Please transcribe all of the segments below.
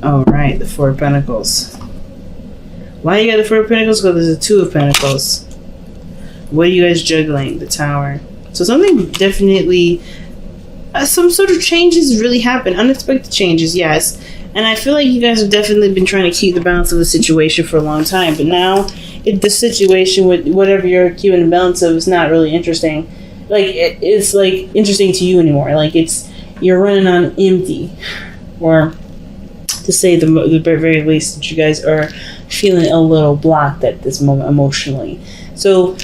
All right, the Four of Pentacles. Why you got the Four of Pentacles? Because there's a Two of Pentacles. What are you guys juggling? The Tower. So something definitely, some sort of changes really happen. Unexpected changes, yes. And I feel like you guys have definitely been trying to keep the balance of the situation for a long time. But now, the situation with whatever you're keeping the balance of is not really interesting. Like, it's like interesting to you anymore. Like, you're running on empty. Or, to say the very least, that you guys are feeling a little blocked at this moment emotionally. So,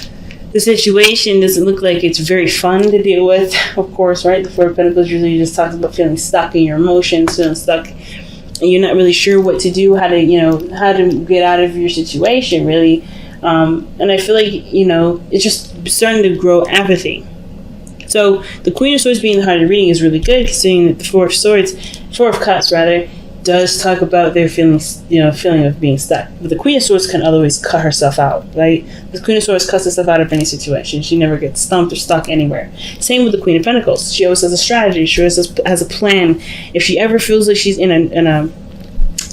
the situation doesn't look like it's very fun to deal with, of course, right? The Four of Pentacles usually just talks about feeling stuck in your emotions, feeling stuck, and you're not really sure what to do, how to get out of your situation, really. And I feel like, it's just starting to grow apathy. So the Queen of Swords being the heart of the reading is really good, considering that the Four of Cups, does talk about their feelings, feeling of being stuck. But the Queen of Swords can always cut herself out, right? The Queen of Swords cuts herself out of any situation. She never gets stumped or stuck anywhere. Same with the Queen of Pentacles. She always has a strategy. She always has a plan. If she ever feels like she's in a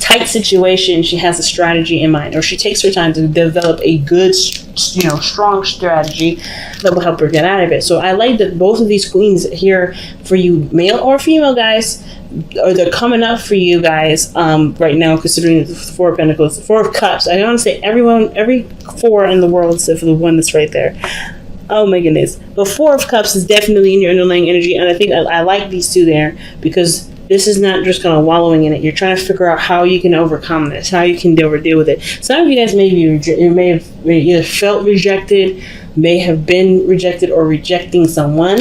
tight situation, she has a strategy in mind, or she takes her time to develop a good, strong strategy that will help her get out of it. So I like that both of these queens here, for you male or female guys, or they're coming up for you guys right now, considering the Four of Pentacles, the Four of Cups. I want to say every four in the world except for the one that's right there. Oh my goodness. The Four of Cups is definitely in your underlying energy, and I think I like these two there, because this is not just kind of wallowing in it. You're trying to figure out how you can overcome this, how you can deal with it. Some of you guys may have either felt rejected, may have been rejected, or rejecting someone.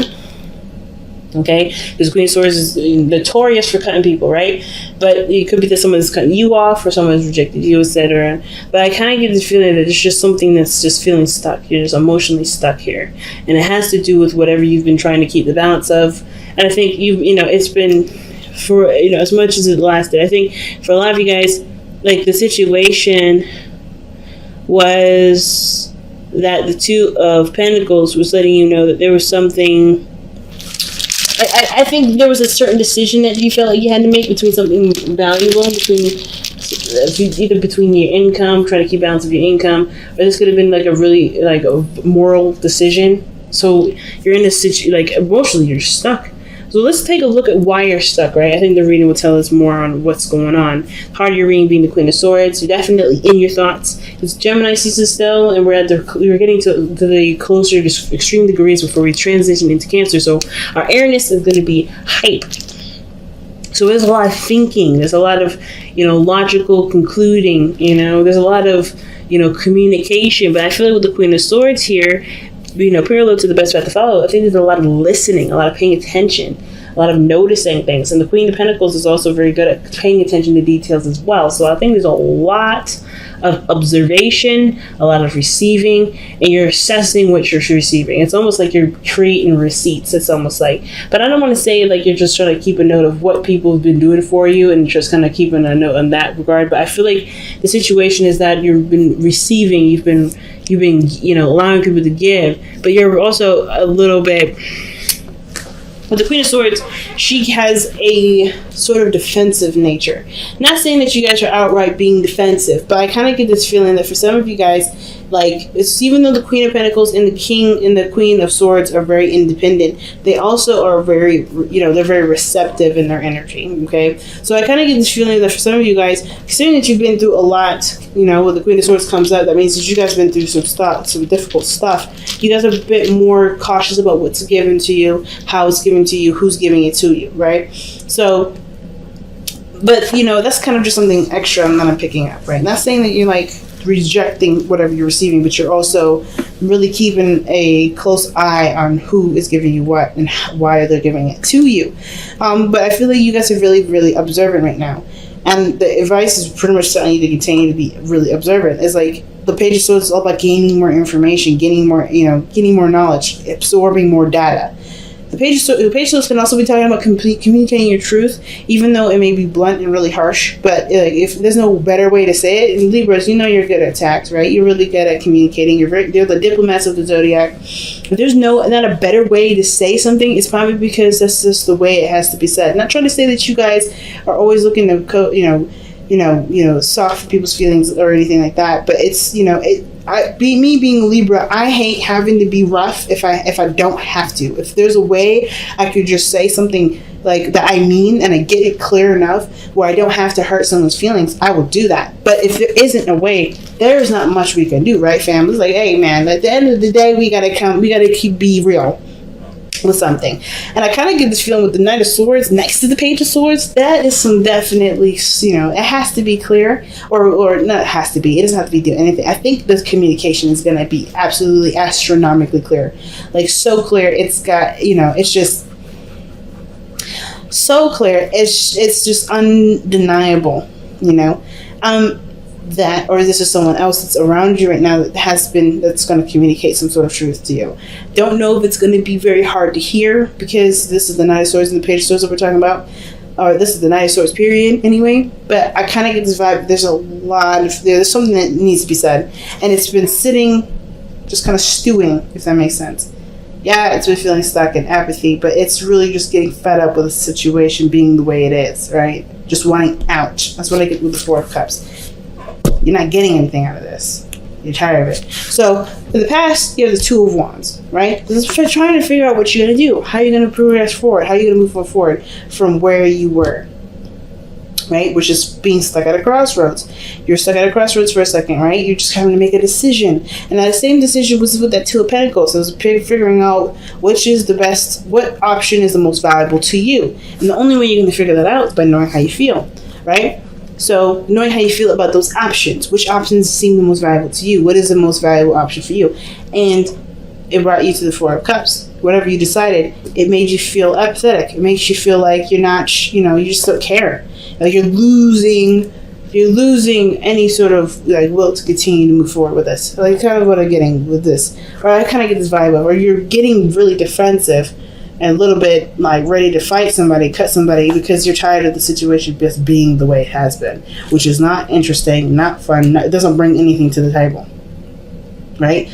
Okay, because Queen of Swords is notorious for cutting people, right? But it could be that someone's cutting you off, or someone's rejected you, etc. But I kind of get the feeling that it's just something that's just feeling stuck. You're just emotionally stuck here, and it has to do with whatever you've been trying to keep the balance of. And I think it's been for as much as it lasted. I think for a lot of you guys, like, the situation was that the Two of Pentacles was letting you know that there was something. I think there was a certain decision that you felt like you had to make between something valuable, either between your income, trying to keep balance of your income, or this could have been like a really a moral decision. So you're in this situation, like, emotionally you're stuck. So let's take a look at why you're stuck, right? I think the reading will tell us more on what's going on. Part of your reading being the Queen of Swords. You're definitely in your thoughts. It's Gemini season still, and we're getting to the closer to extreme degrees before we transition into Cancer. So our airness is going to be hype. So there's a lot of thinking. There's a lot of, logical concluding. There's a lot of, communication. But I feel like with the Queen of Swords here, parallel to the best path to follow, I think there's a lot of listening, a lot of paying attention, a lot of noticing things. And the Queen of Pentacles is also very good at paying attention to details as well. So I think there's a lot of observation, a lot of receiving, and you're assessing what you're receiving. It's almost like you're creating receipts. It's almost like, but I don't want to say like you're just trying to keep a note of what people have been doing for you and just kind of keeping a note in that regard. But I feel like the situation is that you've been receiving, you've been allowing people to give, but you're also a little bit. With the Queen of Swords, she has a sort of defensive nature. Not saying that you guys are outright being defensive, but I kind of get this feeling that for some of you guys, like, it's even though the Queen of Pentacles and the King and the Queen of Swords are very independent, they also are very, they're very receptive in their energy, okay? So I kind of get this feeling that for some of you guys, considering that you've been through a lot, when the Queen of Swords comes up, that means that you guys have been through some difficult stuff. You guys are a bit more cautious about what's given to you, how it's given to you, who's giving it to you, right? So, but, that's kind of just something extra I'm picking up, right? Not saying that you're, like, rejecting whatever you're receiving, but you're also really keeping a close eye on who is giving you what and why they're giving it to you. But I feel like you guys are really, really observant right now. And the advice is pretty much telling you to continue to be really observant. It's like the Page of Swords is all about gaining more information, getting more knowledge, absorbing more data. The Page of Swords can also be talking about communicating your truth, even though it may be blunt and really harsh. But if there's no better way to say it, in Libras, you're good at tact, right? You're really good at communicating. They're the diplomats of the zodiac. If there's not a better way to say something, it's probably because that's just the way it has to be said. I'm not trying to say that you guys are always looking to soft people's feelings or anything like that. But it's, me being a Libra, I hate having to be rough if I don't have to. If there's a way I could just say something like that I mean, and I get it clear enough where I don't have to hurt someone's feelings, I will do that. But if there isn't a way, there's not much we can do, right, fam? It's like, hey, man, at the end of the day, we gotta be real with something. And I kind of get this feeling with the Knight of Swords next to the Page of Swords, that is some definitely, it has to be clear, or not has to be, it doesn't have to be doing anything. I think this communication is going to be absolutely astronomically clear, like so clear, it's got, it's just so clear, it's just undeniable, that, or this is someone else that's around you right now that's going to communicate some sort of truth to you. Don't know if it's going to be very hard to hear, because this is the Knight of Swords and the Page of Swords that we're talking about, or this is the Knight of Swords period anyway. But I kind of get this vibe. There's something that needs to be said, and it's been sitting, just kind of stewing, if that makes sense. Yeah, it's been feeling stuck in apathy, but it's really just getting fed up with the situation being the way it is, right? Just wanting out. That's what I get with the Four of Cups. You're not getting anything out of this. You're tired of it. So, in the past, you have the Two of Wands, right? This is trying to figure out what you're going to do. How are you going to progress forward? How are you going to move forward from where you were, right? Which is being stuck at a crossroads. You're stuck at a crossroads for a second, right? You're just having to make a decision. And that same decision was with that Two of Pentacles. So it was figuring out which is the best, what option is the most valuable to you. And the only way you're going to figure that out is by knowing how you feel, right? So knowing how you feel about those options, which options seem the most valuable to you? What is the most valuable option for you? And it brought you to the Four of Cups. Whatever you decided, it made you feel apathetic. It makes you feel like you're not, you just don't care. Like you're losing any sort of like will to continue to move forward with this. Like kind of what I'm getting with this. Or I kind of get this vibe of, or you're getting really defensive and a little bit like ready to fight somebody, cut somebody, because you're tired of the situation just being the way it has been, which is not interesting, not fun, it doesn't bring anything to the table, right?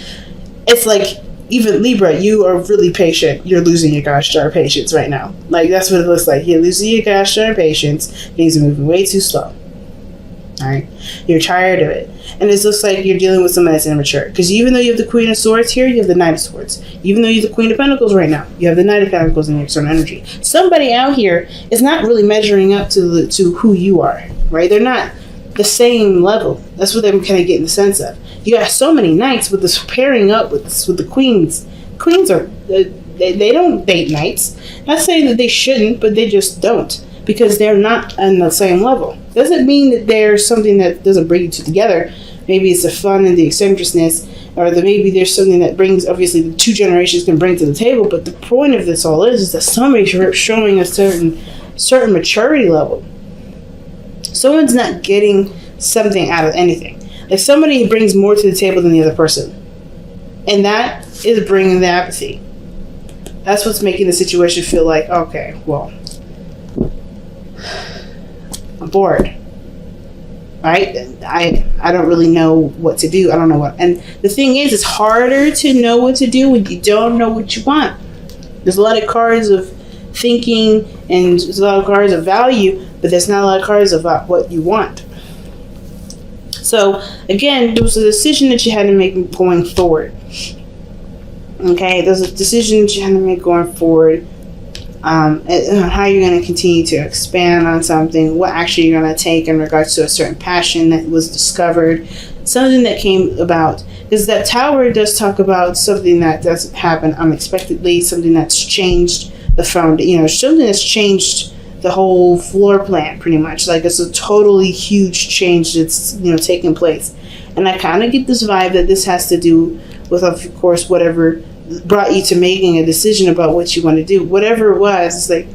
It's like, even Libra, you are really patient. You're losing your gosh darn patience right now. Like, that's what it looks like. You're losing your gosh darn patience. Things are moving way too slow. Alright? You're tired of it. And it looks like you're dealing with someone that's immature. Because even though you have the Queen of Swords here, you have the Knight of Swords. Even though you have the Queen of Pentacles right now, you have the Knight of Pentacles in your external energy. Somebody out here is not really measuring up to who you are. Right? They're not the same level. That's what I'm kind of getting the sense of. You have so many knights with this pairing up with the queens. Queens are, they don't date knights. Not saying that they shouldn't, but they just don't. Because they're not on the same level. Doesn't mean that there's something that doesn't bring you two together. Maybe it's the fun and the eccentricness, or maybe there's something that brings, obviously, the two generations can bring to the table. But the point of this all is that somebody's showing a certain maturity level. Someone's not getting something out of anything. Like somebody brings more to the table than the other person. And that is bringing the apathy. That's what's making the situation feel like, okay, well, I'm bored. Right? I don't really know what to do. I don't know what. And the thing is, it's harder to know what to do when you don't know what you want. There's a lot of cards of thinking and there's a lot of cards of value, but there's not a lot of cards about what you want. So, again, there was a decision that you had to make going forward. Okay? There's a decision that you had to make going forward. How you're going to continue to expand on something, what action you're going to take in regards to a certain passion that was discovered, something that came about. Because that Tower does talk about something that doesn't happen unexpectedly, something that's changed the foundation, something that's changed the whole floor plan, pretty much. Like, it's a totally huge change that's, taking place. And I kind of get this vibe that this has to do with, of course, whatever brought you to making a decision about what you want to do. Whatever it was, it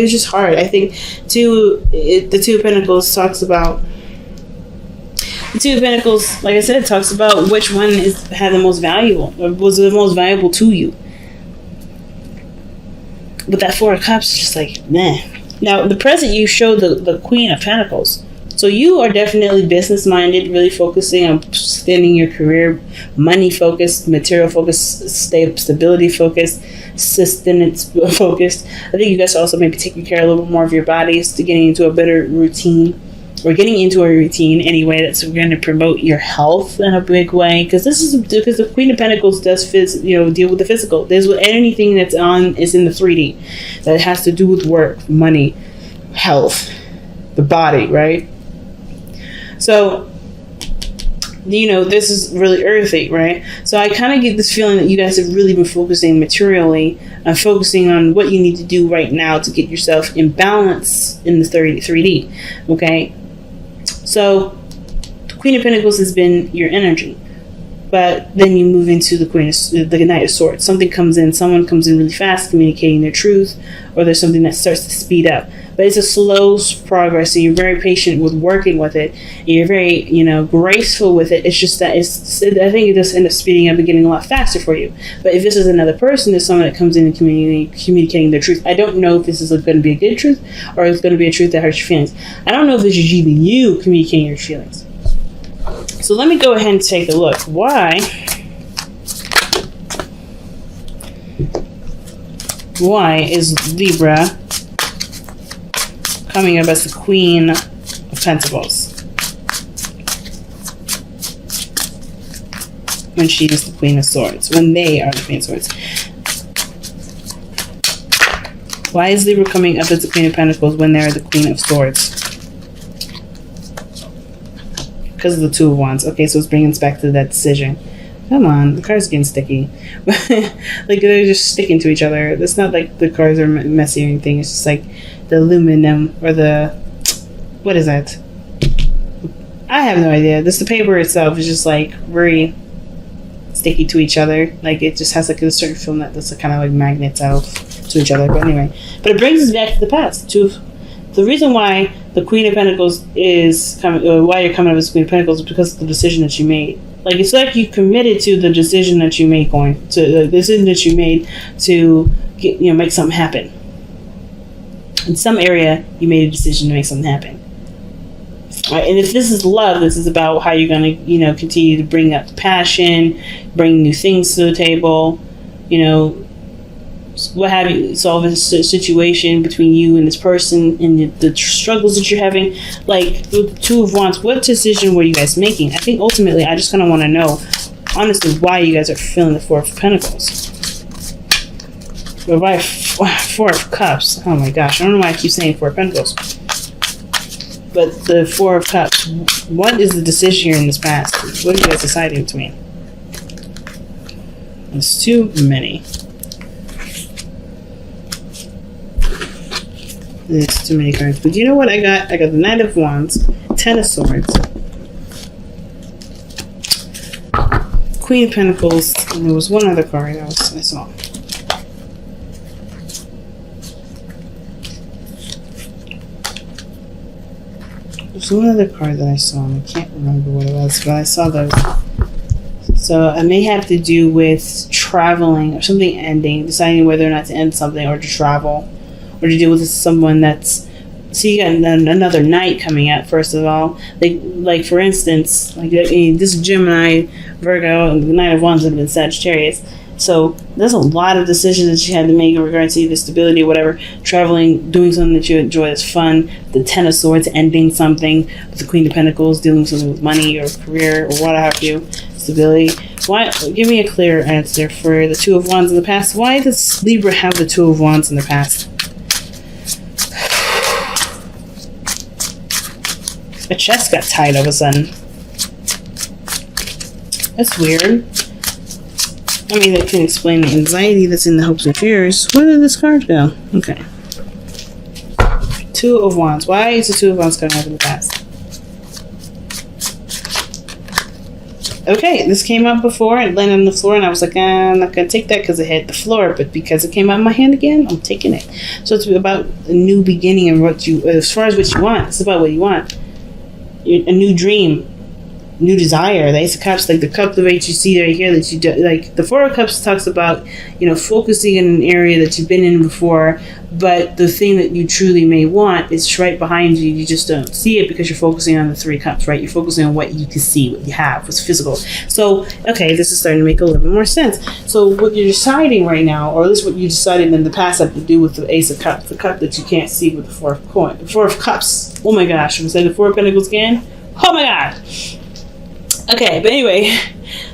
was just hard. I think, the Two of Pentacles talks about, the Two of Pentacles, like I said, talks about which one had the most valuable, or was the most valuable to you. But that Four of Cups is just like, meh. Now, the present, you show the Queen of Pentacles. So you are definitely business minded, really focusing on extending your career, money focused, material focused, stability focused, sustenance focused. I think you guys are also maybe taking care a little bit more of your bodies to getting into a better routine, or getting into a routine anyway that's going to promote your health in a big way. Because the Queen of Pentacles does deal with the physical. There's anything that's is in the 3D that has to do with work, money, health, the body, right? So, this is really earthy, right? So I kind of get this feeling that you guys have really been focusing materially and focusing on what you need to do right now to get yourself in balance in the 3D, okay? So, the Queen of Pentacles has been your energy. But then you move into the Knight of Swords. Someone comes in really fast, communicating their truth, or there's something that starts to speed up. But it's a slow progress, and you're very patient with working with it. And you're very, graceful with it. It's just that I think it just ends up speeding up and getting a lot faster for you. But if this is another person, there's someone that comes in and communicating their truth. I don't know if this is going to be a good truth, or it's going to be a truth that hurts your feelings. I don't know if this is even you communicating your feelings. So let me go ahead and take a look. Why is Libra coming up as the Queen of Pentacles when she is the Queen of Swords, when they are the Queen of Swords? Why is Libra coming up as the Queen of Pentacles when they're the Queen of Swords? Because of the Two of Wands. Okay, so it's bringing us back to that decision. Come on, the cards are getting sticky. Like, they're just sticking to each other. It's not like the cards are messy or anything. It's just like the aluminum or the... What is that? I have no idea. The paper itself is just like very sticky to each other. Like, it just has like a certain film that's kind of like magnets out to each other. But anyway. But it brings us back to the past. The reason why the Queen of Pentacles is coming, or why you're coming up as Queen of Pentacles, is because of the decision that you made. Like, it's like you committed to the decision that you made to make something happen. In some area, you made a decision to make something happen. Right? And if this is love, this is about how you're going to, continue to bring up passion, bring new things to the table, what have you, solve a situation between you and this person and the struggles that you're having. Like, the Two of Wands, what decision were you guys making? I think ultimately I just kind of want to know, honestly, why you guys are feeling the Four of Pentacles. Or why Four of Cups. Oh my gosh, I don't know why I keep saying Four of Pentacles. But the Four of Cups, what is the decision here in this past? What are you guys deciding between? It's too many. There's too many cards. But you know what I got? I got the Knight of Wands, Ten of Swords, Queen of Pentacles, and there was one other card I saw. There's one other card that I saw, and I can't remember what it was, but I saw those. So it may have to do with traveling or something ending, deciding whether or not to end something or to travel. Or to deal with someone that's... So you got another Knight coming out, first of all. Like for instance, this Gemini, Virgo, and the Knight of Wands would have been Sagittarius. So there's a lot of decisions that you had to make in regards to either stability or whatever. Traveling, doing something that you enjoy that's fun. The Ten of Swords, ending something. With the Queen of Pentacles, dealing with something with money or career or what have you. Stability. Why? Give me a clear answer for the Two of Wands in the past. Why does Libra have the Two of Wands in the past? My chest got tight all of a sudden. That's weird. I mean, that can explain the anxiety that's in the hopes and fears. Where did this card go? Okay. Two of Wands. Why is the Two of Wands coming up in the past? Okay, this came up before. It landed on the floor, and I was like, I'm not going to take that because it hit the floor. But because it came out of my hand again, I'm taking it. So it's about a new beginning and as far as what you want. It's about what you want. A new dream, new desire. The Ace of Cups, like the cup that you see right here, that you do, like the Four of Cups talks about, focusing in an area that you've been in before, but the thing that you truly may want is right behind you. You just don't see it because you're focusing on the 3 cups, right? You're focusing on what you can see, what you have, what's physical. So, okay, this is starting to make a little bit more sense. So what you're deciding right now, or at least what you decided in the past, had to do with the Ace of Cups, the cup that you can't see with the 4 of coin, the 4 of Cups. Oh my gosh, should we say the 4 of Pentacles again? Oh my god. Okay, but anyway,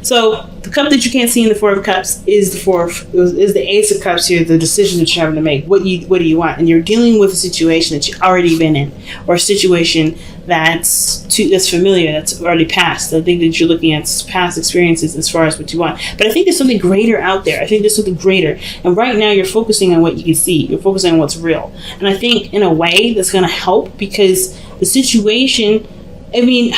so the cup that you can't see in the 4 of Cups is the Ace of Cups here, the decision that you're having to make. What do you want? And you're dealing with a situation that you've already been in, or a situation that's familiar, that's already past. I think that you're looking at past experiences as far as what you want. But I think there's something greater out there. I think there's something greater. And right now you're focusing on what you can see. You're focusing on what's real. And I think in a way that's going to help, because the situation, I mean,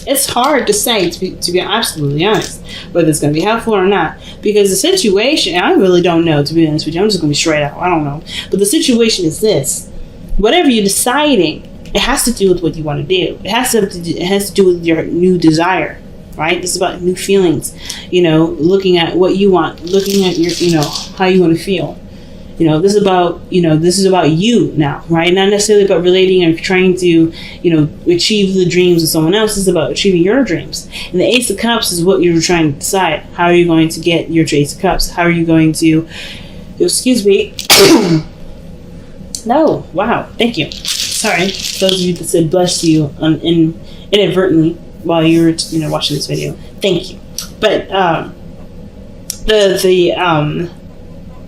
it's hard to say, to be absolutely honest, whether it's going to be helpful or not. Because the situation, I really don't know, to be honest with you. I'm just going to be straight out. I don't know. But the situation is this. Whatever you're deciding, it has to do with what you want to do. It has to do with your new desire, right? This is about new feelings. Looking at what you want, looking at your, how you want to feel. This is about you now, right? Not necessarily about relating or trying to, achieve the dreams of someone else. This is about achieving your dreams. And the Ace of Cups is what you're trying to decide. How are you going to get your Ace of Cups? How are you going to, excuse me. No, wow, thank you. Sorry, those of you that said bless you inadvertently while you were, watching this video. Thank you. But the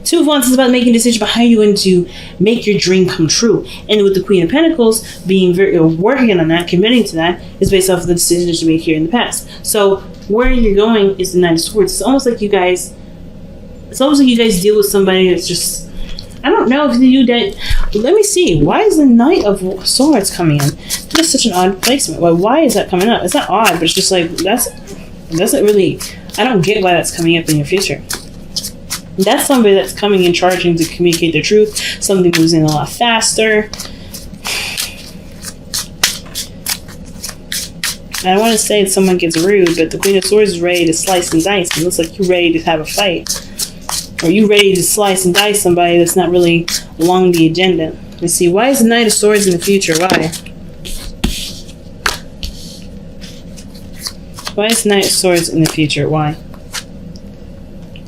2 of Wands is about making a decision about how you're going to make your dream come true. And with the Queen of Pentacles being working on that, committing to that, is based off of the decisions you made here in the past. So where you're going is the Knight of Swords. It's almost like you guys deal with somebody that's just, I don't know if you did. Let me see. Why is the Knight of Swords coming in? That's such an odd placement. Why is that coming up? It's not odd, but it's just like, it doesn't really, I don't get why that's coming up in your future. That's somebody that's coming and charging to communicate the truth. Something moves in a lot faster. I don't want to say that someone gets rude, but the Queen of Swords is ready to slice and dice. It looks like you're ready to have a fight. Or you ready to slice and dice somebody that's not really along the agenda. Let's see, why is the Knight of Swords in the future? Why? Why is the Knight of Swords in the future? Why?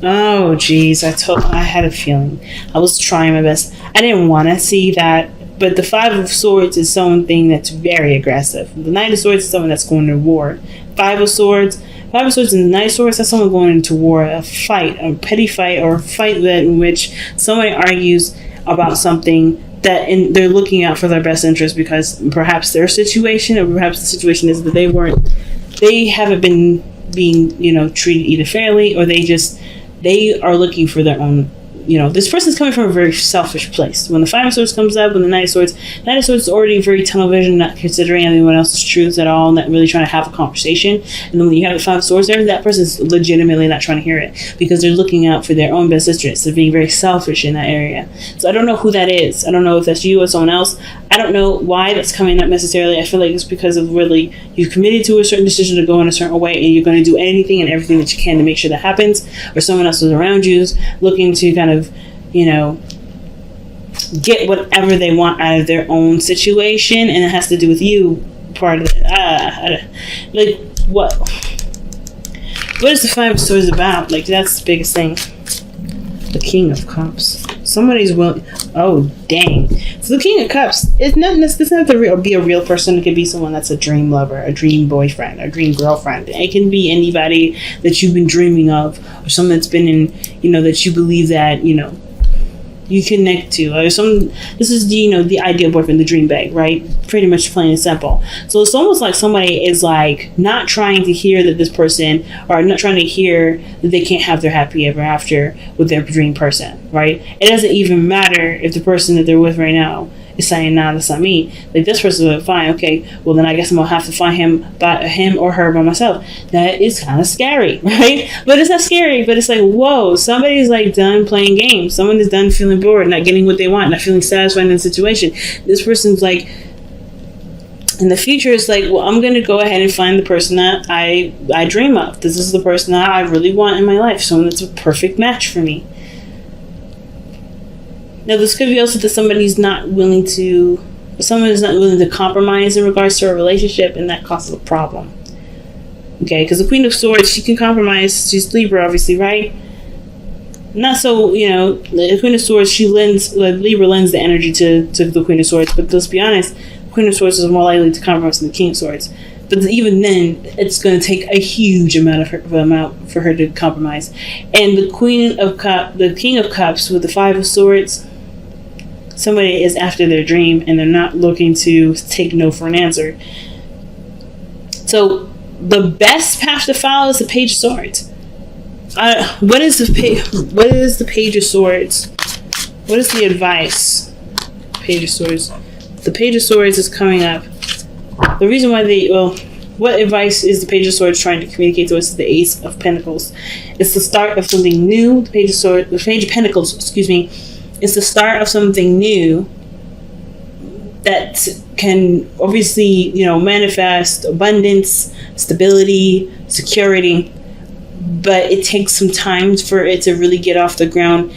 Oh, geez. I had a feeling. I was trying my best. I didn't want to see that. But the 5 of Swords is something that's very aggressive. The Knight of Swords is someone that's going to war. 5 of Swords and the Knight of Swords, that's someone going into war. A fight, a petty fight, or a fight in which somebody argues about something that they're looking out for their best interest, because perhaps their situation, or perhaps the situation is that they haven't been being, treated either fairly, or they are looking for their own, this person's coming from a very selfish place. When the 5 of Swords comes up, when the Knight of Swords is already very tunnel vision, not considering anyone else's truths at all, not really trying to have a conversation. And then when you have the 5 of Swords there, that person's legitimately not trying to hear it, because they're looking out for their own best interests. They're being very selfish in that area. So I don't know who that is. I don't know if that's you or someone else. I don't know why that's coming up necessarily. I feel like it's because of really, you've committed to a certain decision to go in a certain way, and you're going to do anything and everything that you can to make sure that happens, or someone else is around you is looking to kind of, get whatever they want out of their own situation, and it has to do with you, part of it. Like, what is the 5 of Swords about? Like, that's the biggest thing. The King of Cups. Somebody's willing. Oh, dang. So the King of Cups, it doesn't have to be a real person. It could be someone that's a dream lover, a dream boyfriend, a dream girlfriend. It can be anybody that you've been dreaming of, or someone that's been in, that you believe that, you connect to. This is the ideal boyfriend, the dream bag, right? Pretty much plain and simple. So it's almost like somebody is like not trying to hear that this person, or not trying to hear that they can't have their happy ever after with their dream person, right? It doesn't even matter if the person that they're with right now is saying, nah, that's not me. Like, this person is fine. Okay, well then I guess I'm gonna have to find him or her by myself. That is kind of scary, right? But it's not scary. But it's like, whoa, somebody's like done playing games. Someone is done feeling bored, not getting what they want, not feeling satisfied in the situation. This person's like, in the future, it's like, well, I'm gonna go ahead and find the person that I dream of. This is the person that I really want in my life. Someone that's a perfect match for me. Now, this could be also that someone is not willing to compromise in regards to a relationship, and that causes a problem. Okay, because the Queen of Swords, she can compromise. She's Libra, obviously, right? Not so, the Queen of Swords, Libra lends the energy to the Queen of Swords, but let's be honest, the Queen of Swords is more likely to compromise than the King of Swords. But even then, it's going to take a huge amount for her to compromise. And the King of Cups with the Five of Swords, somebody is after their dream, and they're not looking to take no for an answer. So the best path to follow is the Page of Swords. What is the Page of Swords? What is the advice? Page of Swords. The Page of Swords is coming up. The reason why what advice is the Page of Swords trying to communicate to us is the Ace of Pentacles. It's the start of something new. The Page of Pentacles, excuse me, is the start of something new that can obviously, manifest abundance, stability, security, but it takes some time for it to really get off the ground,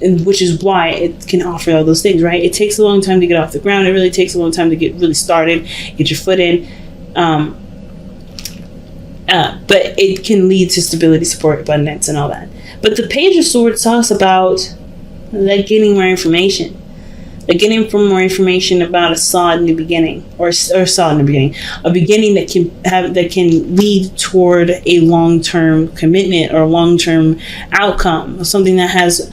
and which is why it can offer all those things, right? It takes a long time to get off the ground. It really takes a long time to get really started, get your foot in. But it can lead to stability, support, abundance, and all that. But the Page of Swords talks about getting more information. Getting more information about a solid new beginning, a beginning that can lead toward a long-term commitment or a long-term outcome, something that has,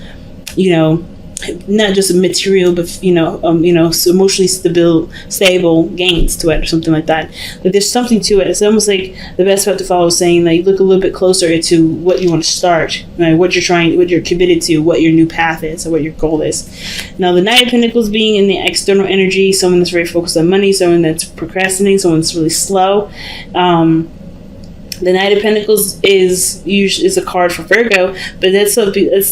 not just a material, but emotionally stable gains to it, or something like that. But there's something to it. It's almost like the best path to follow is saying that you look a little bit closer to what you want to start, right? What you're committed to, what your new path is, or what your goal is. Now, the Knight of Pentacles being in the external energy, someone that's very focused on money, someone that's procrastinating, someone that's really slow. The Knight of Pentacles is a card for Virgo, but that's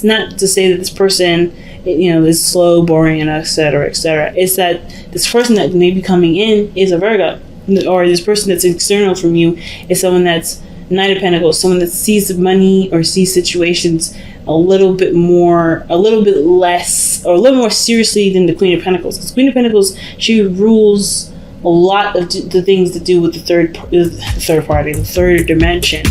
not to say that this person, is slow, boring, and et cetera, et cetera. It's that this person that may be coming in is a Virgo, or this person that's external from you is someone that's Knight of Pentacles, someone that sees money or sees situations a little bit less, or a little more seriously than the Queen of Pentacles. Because Queen of Pentacles, she rules a lot of the things to do with the third party, the third dimension.